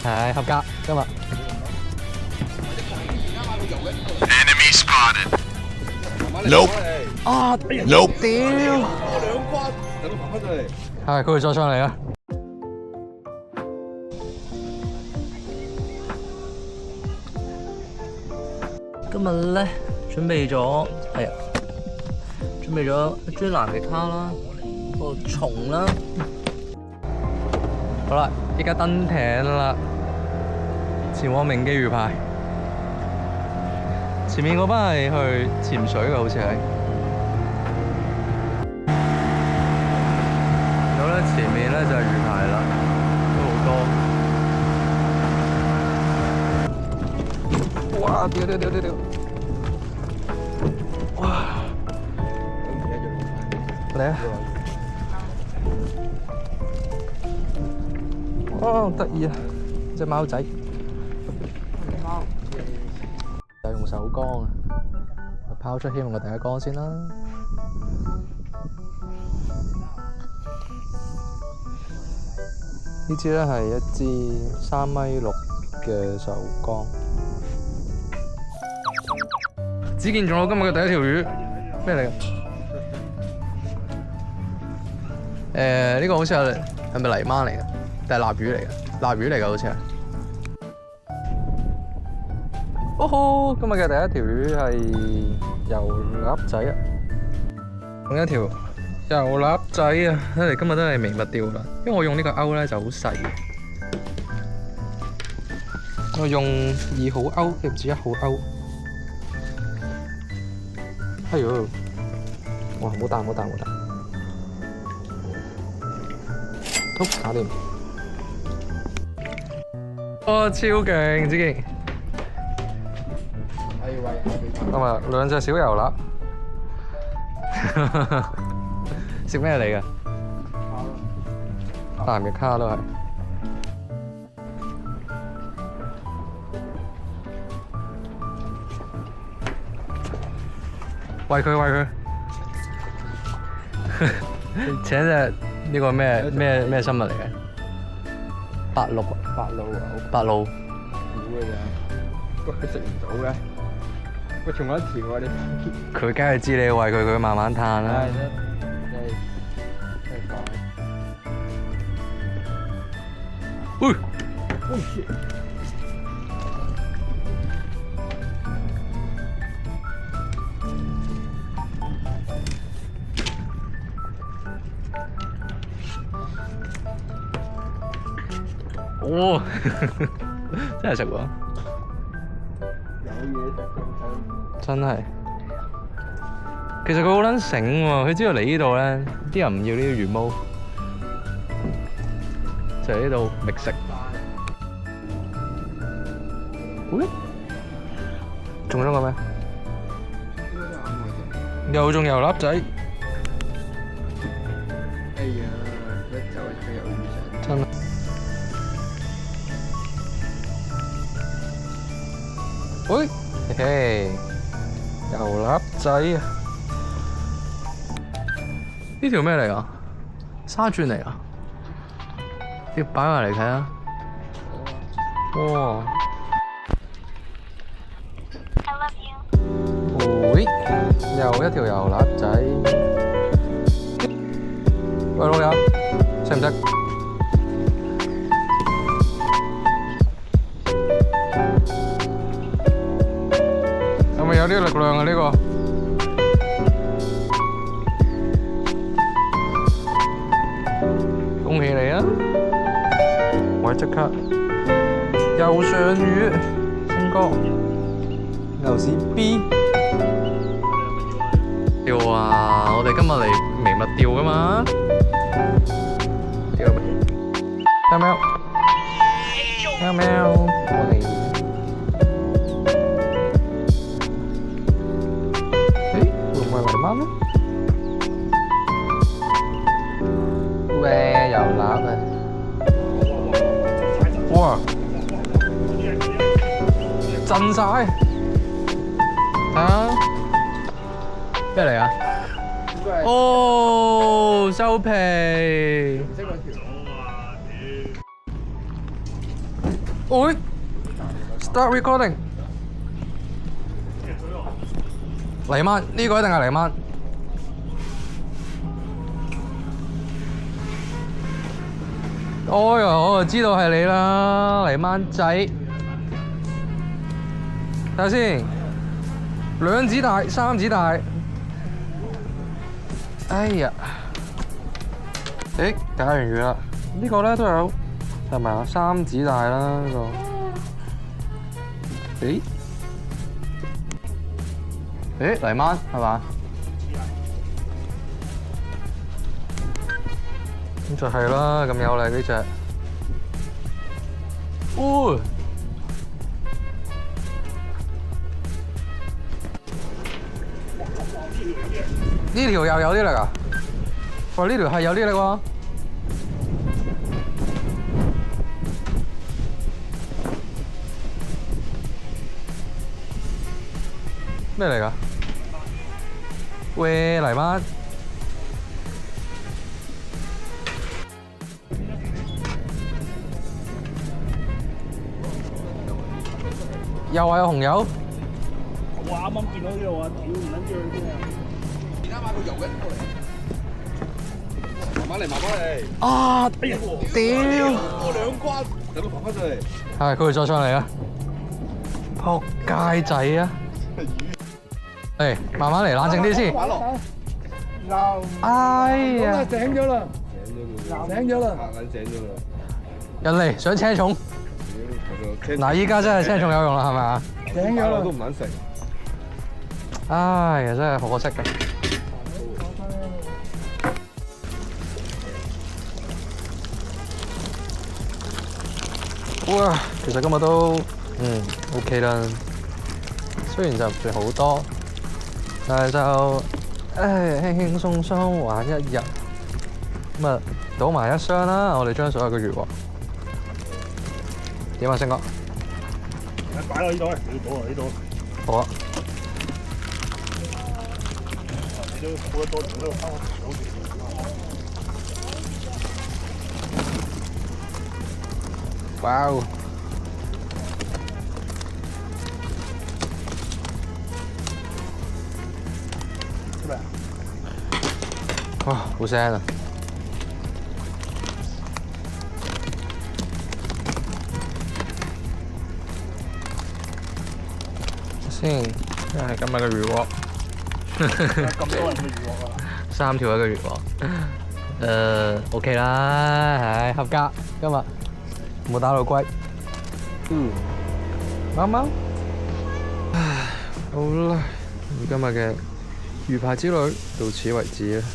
係合格今日。Enemy spotted. Nope. 啊 Nope. 屌！等我爬翻上嚟。係佢會再上嚟啊！今日咧準備咗準備咗專欄嘅卡啦，個蟲啦。好啦，依家登艇啦，前往銘基魚排。前面嗰班係去潛水嘅，好似係。咁咧，前面咧就係魚排啦，都好多。哇！屌！哇！嚟啊！哦，得意啊！隻貓仔。就用手缸啊，拋出希望嘅第一缸先啦。呢支咧係一支3.6米嘅手缸。只見咗今日嘅第一條魚，咩嚟嘅？呢個好似係咪泥鯭嚟嘅？定係臘魚嚟嘅？臘魚嚟嘅好似係。哦吼！今日嘅第一條魚係油鴨仔啊，另一條油鴨仔啊，睇嚟今日都係微物釣啦。因為我用呢個鈎咧就好細嘅，我用2號鈎，亦唔止1號鈎。哎呦！哇！冇彈！好，搞掂。哇！超勁，子健！咁啊，2隻小油腩，食咩嚟嘅？鹹嘅卡都係。餵佢！請隻呢個咩生物嚟嘅？白鷺。估嘅咋？佢食唔到嘅。喂，仲有一條啊！你佢梗係知你餵佢，佢慢慢嘆啦。喂！哦，真係食喎！真係，其實佢好撚醒喎，佢知道嚟呢度咧，啲人唔要呢啲魚毛，就喺呢度覓食。喂，中咗個咩？又中油鴨仔。哎呀，一走就有魚食。真係。喂，嘿嘿，油鴨仔啊！呢條咩嚟㗎？沙鑽嚟㗎？要擺埋嚟睇下。哇！喂，又一條油鴨仔。喂，老友，識唔識？係咪有啲力量啊？呢個？恭喜你啊！我即刻又上魚，新哥，牛屎 B 釣啊！我哋今日嚟微物釣噶嘛？釣喵喵，我哋會唔會泥鯭呢？喂，油腩啊！哇！震晒！睇下咩嚟啊？哦，收皮！喂 ，start recording。黎曼呢個一定係黎曼。哎呀，我就知道係你啦，黎曼仔。睇下先，2指大，3指大。哎呀，誒解完魚啦，呢個咧都有係咪啊？3指大啦呢個。誒黎曼係嘛？咁就係啦，咁有力呢隻。哦！呢條又有啲力啊！哇，呢條係有啲力喎。咩嚟㗎？喂，黎曼。又話有紅油。我啱啱見到呢度啊，屌唔撚知去邊啊！而家買個油嘅過嚟，慢慢嚟，慢慢嚟。啊！屌！過兩關，等佢爬翻上嚟。係，佢會再上嚟啊！仆街仔啊！嚟，慢慢嚟，冷靜啲先。哎呀！醒咗啦！醒咗啦！撚醒咗啦！人嚟想車重。嗱，依家真係車重有用啦，係咪啊？醒咗啦！都唔撚食。唉呀，真係可惜嘅。哇，其實今日都OK 啦，雖然就唔算好多，但係就輕輕鬆鬆玩一日。咁啊，倒埋一箱啦，我哋將所有嘅魚獲。點啊，星哥？擺落呢度，你倒落呢度。好啊。你都好得多，仲喺度翻好住。哇哦！出嚟啊！哇，好聲啊！先，因為今日嘅魚獲。咁多人嘅魚獲啊！3條一個魚獲。OK 啦，係合格。今日冇打到龜。貓貓。唉，好啦，今日嘅魚排之旅到此為止啦。